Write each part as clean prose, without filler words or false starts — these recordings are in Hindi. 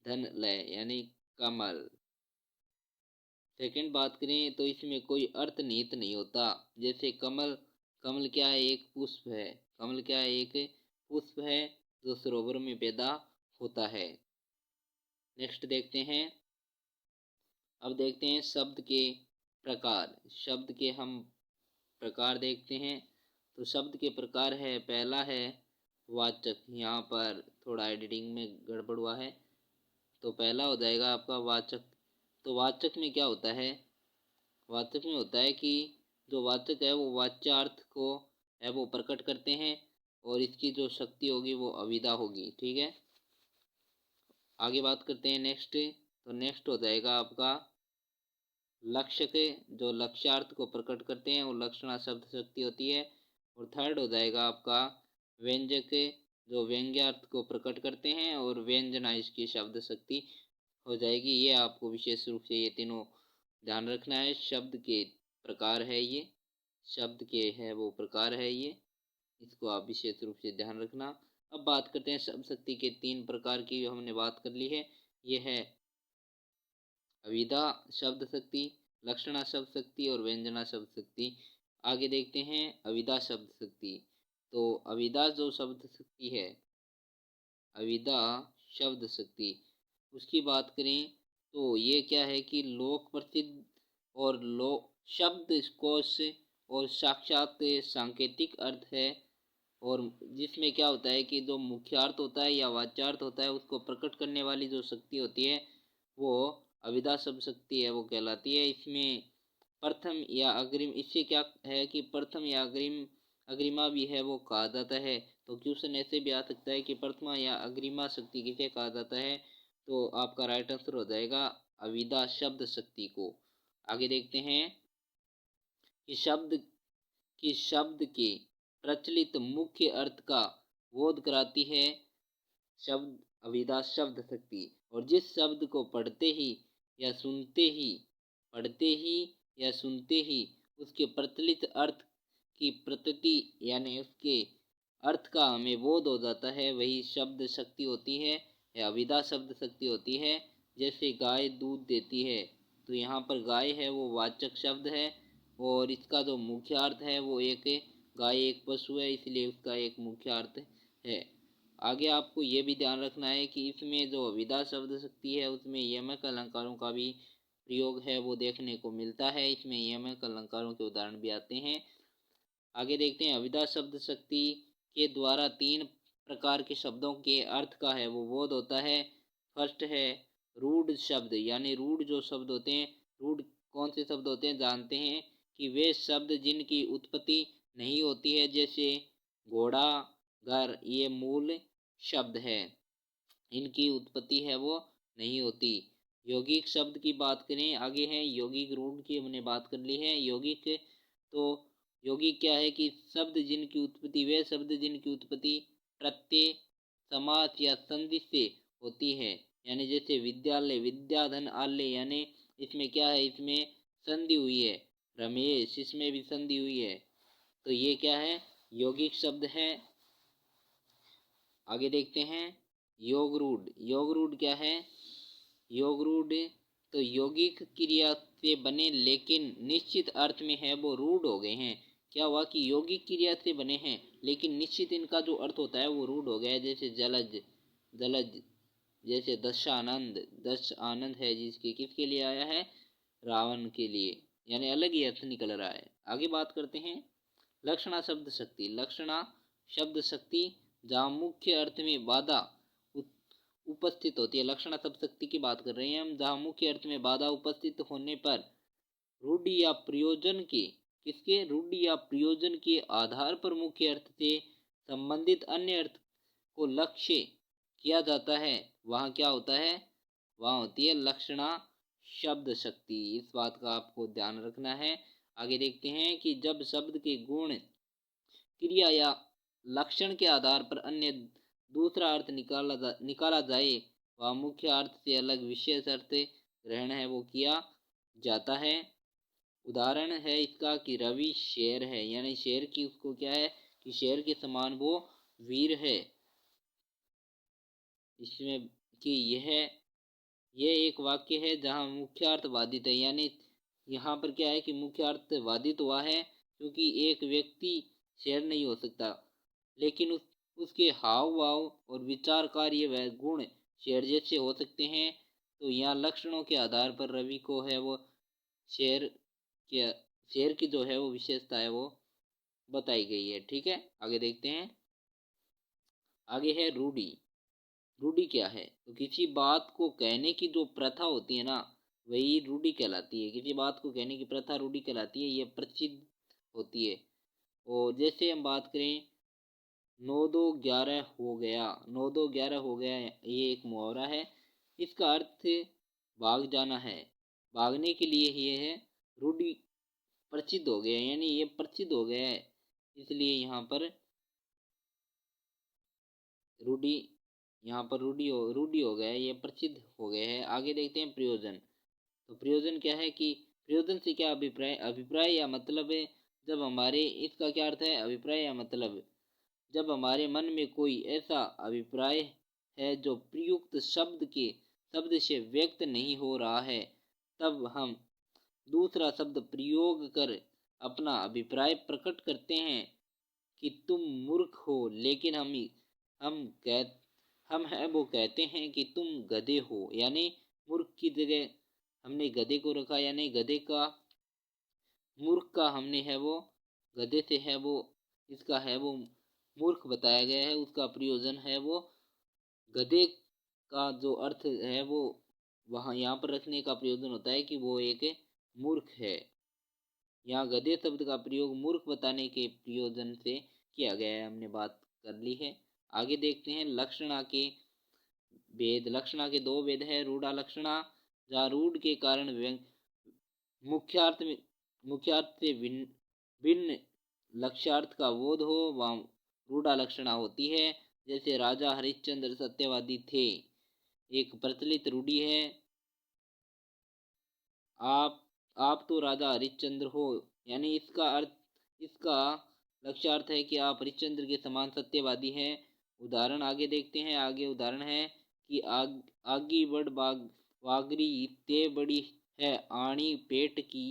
धनलय यानी कमल। सेकंड बात करें तो इसमें कोई अर्थ निहित नहीं होता। जैसे कमल, कमल क्या है, एक पुष्प है। कमल क्या है, एक पुष्प है जो सरोवर में पैदा होता है। नेक्स्ट देखते हैं। अब देखते हैं शब्द के प्रकार। शब्द के हम प्रकार देखते हैं। तो शब्द के प्रकार है, पहला है वाचक। यहाँ पर थोड़ा एडिटिंग में गड़बड़ हुआ है, तो पहला हो जाएगा आपका वाचक। तो वाचक में क्या होता है, वाचक में होता है कि जो वाचक है वो वाच्यार्थ को है वो प्रकट करते हैं, और इसकी जो शक्ति होगी वो अविदा होगी। ठीक है, आगे बात करते हैं नेक्स्ट। तो नेक्स्ट हो जाएगा आपका लक्ष्य के, जो लक्ष्यार्थ को प्रकट करते हैं वो लक्षणा शब्द शक्ति होती है। और थर्ड हो जाएगा आपका व्यंजक, जो व्यंग्यार्थ को प्रकट करते हैं, और व्यंजना इसकी शब्द शक्ति हो जाएगी। ये आपको विशेष रूप से ये तीनों ध्यान रखना है। शब्द के प्रकार है ये, शब्द के है वो प्रकार है ये, इसको आप विशेष रूप से ध्यान रखना। अब बात करते हैं शब्द शक्ति के तीन प्रकार की, हमने बात कर ली है। ये है अविदा शब्द शक्ति, लक्षणा शब्द शक्ति और व्यंजना शब्द शक्ति। आगे देखते हैं अविदा शब्द शक्ति। तो अविदा जो शब्द शक्ति है, अविदा शब्द शक्ति, उसकी बात करें तो ये क्या है कि लोक प्रसिद्ध और लोक शब्द कोश और साक्षात सांकेतिक अर्थ है। और जिसमें क्या होता है कि जो मुख्यार्थ होता है या वाच्यार्थ होता है उसको प्रकट करने वाली जो शक्ति होती है वो अविदा शब्द शक्ति है, वो कहलाती है। इसमें प्रथम या अग्रिम, इससे क्या है कि प्रथम या अग्रिमा भी है वो कहा जाता है। तो क्वेश्चन ऐसे भी आ सकता है कि प्रथमा या अग्रिमा शक्ति किसे कहा जाता है, तो आपका राइट आंसर हो जाएगा अविदा शब्द शक्ति को। आगे देखते हैं कि शब्द के प्रचलित मुख्य अर्थ का बोध कराती है शब्द अविदा शब्द शक्ति। और जिस शब्द को पढ़ते ही या सुनते ही उसके प्रचलित अर्थ की प्रतीति यानी उसके अर्थ का हमें बोध हो जाता है, वही शब्द शक्ति होती है या अविदा शब्द शक्ति होती है। जैसे गाय दूध देती है, तो यहाँ पर गाय है वो वाचक शब्द है, और इसका जो मुख्य अर्थ है वो एक गाय एक पशु है, इसलिए उसका एक मुख्य अर्थ है। आगे आपको ये भी ध्यान रखना है कि इसमें जो अविदा शब्द शक्ति है उसमें यमक अलंकारों का भी प्रयोग है वो देखने को मिलता है। इसमें यमक अलंकारों के उदाहरण भी आते हैं। आगे देखते हैं अविदा शब्द शक्ति के द्वारा तीन प्रकार के शब्दों के अर्थ का है वो बोध होता है। फर्स्ट है रूढ़ शब्द, यानी रूढ़ जो शब्द होते हैं, रूढ़ कौन से शब्द होते हैं जानते हैं कि वे शब्द जिनकी उत्पत्ति नहीं होती है, जैसे घोड़ा, घर, ये मूल शब्द है, इनकी उत्पत्ति है वो नहीं होती। यौगिक शब्द की बात करें, आगे है यौगिक रूढ़ की हमने बात कर ली है। यौगिक, तो यौगिक क्या है कि शब्द जिनकी उत्पत्ति, वे शब्द जिनकी उत्पत्ति प्रत्यय, समास या संधि से होती है। यानी जैसे विद्यालय, विद्याधन आलय, यानी इसमें क्या है, इसमें संधि हुई है। रमेश, इसमें भी संधि हुई है। तो ये क्या है, यौगिक शब्द है। आगे देखते हैं योग रूढ़। योग रूढ़ क्या है, योग रूढ़ तो यौगिक क्रिया से बने लेकिन निश्चित अर्थ में है वो रूढ़ हो गए हैं। क्या हुआ कि यौगिक क्रिया से बने हैं लेकिन निश्चित इनका जो अर्थ होता है वो रूढ़ हो गया है। जैसे जलज, जलज, जैसे दशानंद, दश आनंद है जिसके किसके लिए आया है, रावण के लिए, यानी अलग ही अर्थ निकल रहा है। आगे बात करते हैं लक्षणा शब्द शक्ति। लक्षणा शब्द शक्ति जहाँ मुख्य अर्थ में बाधा उपस्थित होती है, लक्षणा शब्द शक्ति की बात कर रहे हैं हम, जहाँ मुख्य अर्थ में बाधा उपस्थित होने पर रूढ़ि या प्रयोजन के, किसके, रूढ़ि या प्रयोजन के आधार पर मुख्य अर्थ से संबंधित अन्य अर्थ को लक्ष्य किया जाता है, वहाँ क्या होता है, वहाँ होती है लक्षणा शब्द शक्ति। इस बात का आपको ध्यान रखना है। आगे देखते हैं कि जब शब्द के गुण, क्रिया या लक्षण के आधार पर अन्य दूसरा अर्थ निकाला जाए, वह मुख्य अर्थ से अलग विशेष अर्थ ग्रहण है वो किया जाता है। उदाहरण है इसका कि रवि शेर है, यानी शेर की उसको क्या है कि शेर के समान वो वीर है। इसमें कि यह ये एक वाक्य है जहाँ मुख्यार्थ बाधित है, यानी यहाँ पर क्या है कि मुख्यार्थ बाधित हुआ है, क्योंकि एक व्यक्ति शेर नहीं हो सकता, लेकिन उसके हाव भाव और विचार कार्य व गुण शेर जैसे हो सकते हैं। तो यहाँ लक्षणों के आधार पर रवि को है वो शेर के शेर की जो है वो विशेषता है वो बताई गई है। ठीक है, आगे देखते हैं। आगे है रूढ़ी। रूढ़ी क्या है? तो किसी बात को कहने की जो प्रथा होती है ना, वही रूढ़ी कहलाती है। किसी बात को कहने की प्रथा रूढ़ी कहलाती है, ये प्रसिद्ध होती है। और जैसे हम बात करें, 9-2-11 हो गया, 9-2-11 हो गया, ये एक मुहावरा है। इसका अर्थ भाग जाना है, भागने के लिए ये है। रूढ़ी प्रसिद्ध हो गया, यानी ये प्रसिद्ध हो गया है, इसलिए यहाँ पर रूढ़ी, यहाँ पर रूढ़ी हो गया है, ये प्रसिद्ध हो गया है। आगे देखते हैं प्रयोजन। तो प्रयोजन क्या है कि प्रयोजन से क्या अभिप्राय, अभिप्राय या मतलब है। जब हमारे, इसका क्या अर्थ है? अभिप्राय या मतलब। जब हमारे मन में कोई ऐसा अभिप्राय है जो प्रयुक्त शब्द से व्यक्त नहीं हो रहा है, तब हम दूसरा शब्द प्रयोग कर अपना अभिप्राय प्रकट करते हैं कि तुम मूर्ख हो। लेकिन हम कह हम है वो कहते हैं कि तुम गधे हो, यानी मूर्ख की जगह हमने गधे को रखा, यानी गधे का, मूर्ख का हमने है वो गधे से है वो, इसका है वो मूर्ख बताया गया है। उसका प्रयोजन है वो गधे का जो अर्थ है वो वहाँ यहाँ पर रखने का प्रयोजन होता है कि वो एक मूर्ख है। यहाँ गधे शब्द का प्रयोग मूर्ख बताने के प्रयोजन से किया गया है, हमने बात कर ली है। आगे देखते हैं लक्षणा के भेद। लक्षणा के दो भेद है। रूढ़ा लक्षणा, जहाँ रूढ़ के कारण मुख्यार्थ में मुख्यार्थ से भिन्न भिन्न लक्ष्यार्थ का बोध हो, वहाँ रूढ़ा लक्षणा होती है। जैसे राजा हरिश्चंद्र सत्यवादी थे, एक प्रचलित रूढ़ी है। आप आप तो राजा हरिश्चंद्र हो, यानी इसका लक्ष्यार्थ है कि आप हरिश्चंद्र के समान सत्यवादी हैं। उदाहरण आगे देखते हैं। आगे उदाहरण है कि आगी बढ़ वागरी ते बड़ी है आणी पेट की,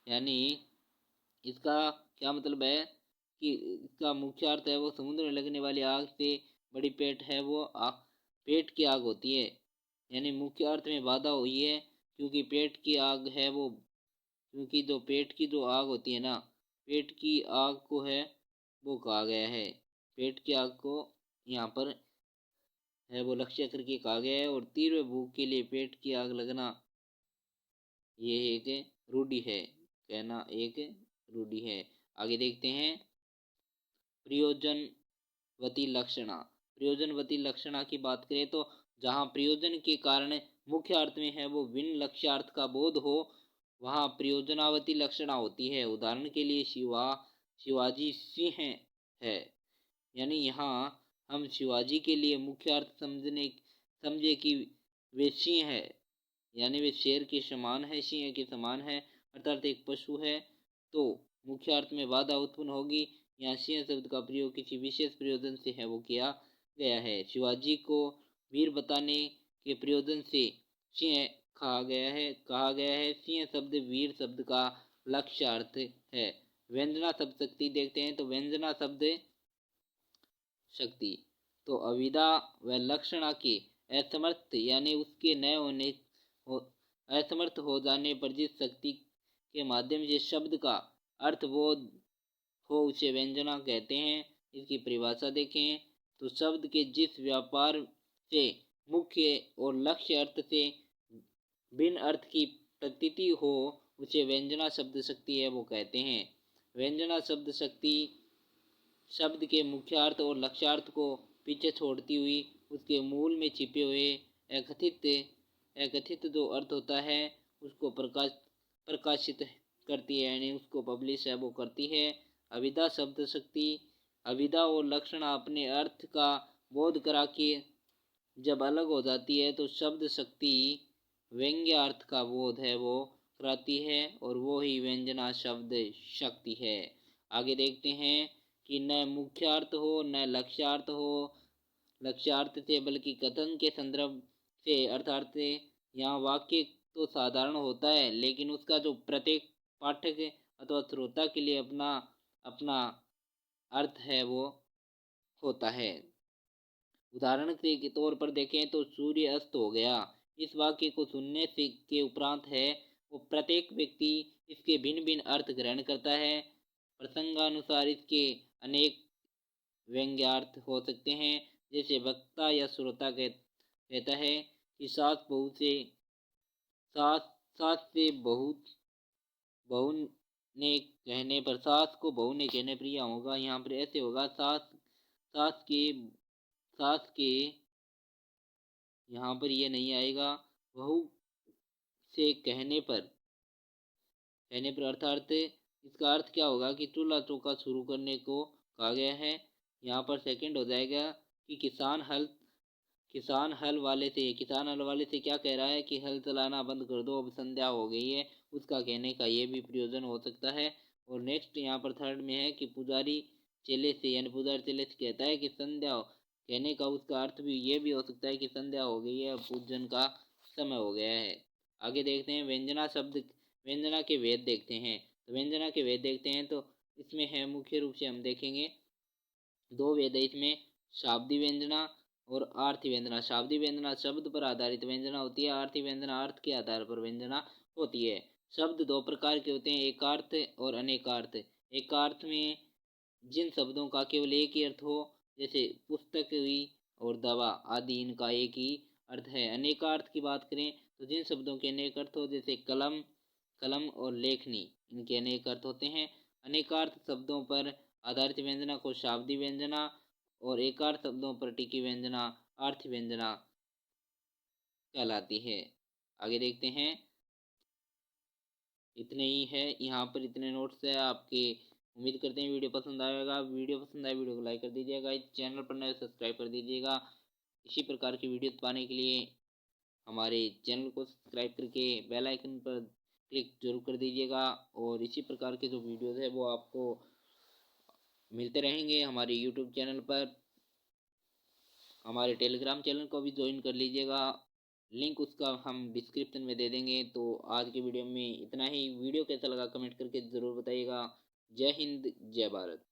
यानी इसका क्या मतलब है कि इसका मुख्य अर्थ है वो समुद्र में लगने वाली आग से बड़ी पेट है वो पेट की आग होती है, यानी मुख्य अर्थ में बाधा हुई है, क्योंकि पेट की आग है वो, क्योंकि जो पेट की जो आग होती है ना, पेट की आग को है वो कहा गया है, पेट की आग को यहाँ पर है वो लक्ष्य करके कहा गया है। और तीव्र भूख के लिए पेट की आग लगना, ये एक रूढ़ी है, कहना एक रूढ़ी है। आगे देखते हैं प्रयोजनवती लक्षणा। प्रयोजनवती लक्षणा की बात करें तो जहाँ प्रयोजन के कारण मुख्य अर्थ में है वो भिन्न लक्ष्यार्थ का बोध हो, वहाँ प्रयोजनावती लक्षणा होती है। उदाहरण के लिए शिवाजी सिंह है, यानी यहाँ हम शिवाजी के लिए मुख्य अर्थ समझे कि वे सिंह है, यानी वे शेर के समान है, सिंह के समान है, अर्थात एक पशु है। तो मुख्य अर्थ में बाधा उत्पन्न होगी। यहाँ सिंह शब्द का प्रयोग किसी विशेष प्रयोजन से है वो किया गया है। शिवाजी को वीर बताने के प्रयोजन से सिंह कहा गया है। सिंह शब्द वीर शब्द का लक्ष्य अर्थ है। व्यंजना शब्द शक्ति देखते हैं। तो व्यंजना शब्द शक्ति, तो अविदा व लक्षणा के असमर्थ, यानी उसके न होने हो असमर्थ हो जाने पर जिस शक्ति के माध्यम से शब्द का अर्थबोध हो उसे व्यंजना कहते हैं। इसकी परिभाषा देखें तो शब्द के जिस व्यापार से मुख्य और लक्ष्य अर्थ से भिन्न अर्थ की प्रतीति हो उसे व्यंजना शब्द शक्ति है वो कहते हैं। व्यंजना शब्द शक्ति शब्द के मुख्यार्थ और लक्ष्यार्थ को पीछे छोड़ती हुई उसके मूल में छिपे हुए अकथित जो अर्थ होता है उसको प्रकाशित करती है, यानी उसको पब्लिश है वो करती है। अविदा शब्द शक्ति, अविदा और लक्षण अपने अर्थ का बोध करा के जब अलग हो जाती है तो शब्द शक्ति व्यंग्य अर्थ का बोध है वो कराती है, और वो ही व्यंजना शब्द शक्ति है। आगे देखते हैं कि न मुख्यार्थ हो न लक्ष्यार्थ हो, लक्ष्यार्थ से बल्कि कथन के से अर्थात यहाँ वाक्य तो साधारण होता है, लेकिन उसका जो प्रत्येक पाठक अथवा श्रोता के लिए अपना अपना अर्थ है वो होता है। उदाहरण के तौर पर देखें तो सूर्य अस्त हो गया, इस वाक्य को सुनने से के उपरांत है वो प्रत्येक व्यक्ति इसके भिन्न भिन्न अर्थ ग्रहण करता है। प्रसंगानुसार इसके अनेक व्यंग्यार्थ हो सकते हैं। जैसे वक्ता या श्रोता कहता है कि सास सास से बहू ने कहने पर यह होगा। यहाँ पर ऐसे होगा, सास के सास के यहाँ पर ये नहीं आएगा। बहू से कहने पर अर्थात इसका अर्थ क्या होगा कि चूल्हा चौका शुरू करने को कहा गया है। यहाँ पर सेकंड हो जाएगा कि किसान हल वाले से क्या कह रहा है कि हल चलाना बंद कर दो, अब संध्या हो गई है, उसका कहने का ये भी प्रयोजन हो सकता है। और नेक्स्ट यहाँ पर थर्ड में है कि पुजारी चेले से कहता है कि संध्या कहने का उसका अर्थ भी ये भी हो सकता है कि संध्या हो गई है, अब पूजन का समय हो गया है। आगे देखते हैं व्यंजना के वेद देखते हैं। तो व्यंजना के वेद देखते हैं तो इसमें है मुख्य रूप से हम देखेंगे दो वेद है इसमें, शाब्दी व्यंजना और आर्थी व्यंजना। शाब्दी व्यंजना शब्द पर आधारित व्यंजना होती है, आर्थी व्यंजना अर्थ के आधार पर व्यंजना होती है। शब्द दो प्रकार के होते हैं, एकार्थ और अनेकार्थ। एकार्थ में जिन शब्दों का केवल एक ही अर्थ हो, जैसे पुस्तक हुई और दवा आदि, इनका एक ही अर्थ है। अनेकार्थ की बात करें तो जिन शब्दों के अनेक अर्थ हो, जैसे कलम और लेखनी, इनके अनेक अर्थ होते हैं। अनेकार्थ शब्दों पर आधारित व्यंजना को शाब्दी व्यंजना और एकार्थ शब्दों पर टिकी व्यंजना अर्थ व्यंजना कहलाती है। आगे देखते हैं, इतने ही है यहाँ पर, इतने नोट्स है आपके। उम्मीद करते हैं वीडियो पसंद आएगा। वीडियो पसंद आए वीडियो को लाइक कर दीजिएगा, इस चैनल पर नए सब्सक्राइब कर दीजिएगा। इसी प्रकार की वीडियो पाने के लिए हमारे चैनल को सब्सक्राइब करके बेल आइकन पर क्लिक जरूर कर दीजिएगा। और इसी प्रकार के जो वीडियोज़ है वो आपको मिलते रहेंगे हमारे यूट्यूब चैनल पर। हमारे टेलीग्राम चैनल को भी ज्वाइन कर लीजिएगा, लिंक उसका हम डिस्क्रिप्शन में दे देंगे। तो आज की वीडियो में इतना ही। वीडियो कैसा लगा कमेंट करके ज़रूर बताइएगा। जय हिंद, जय भारत।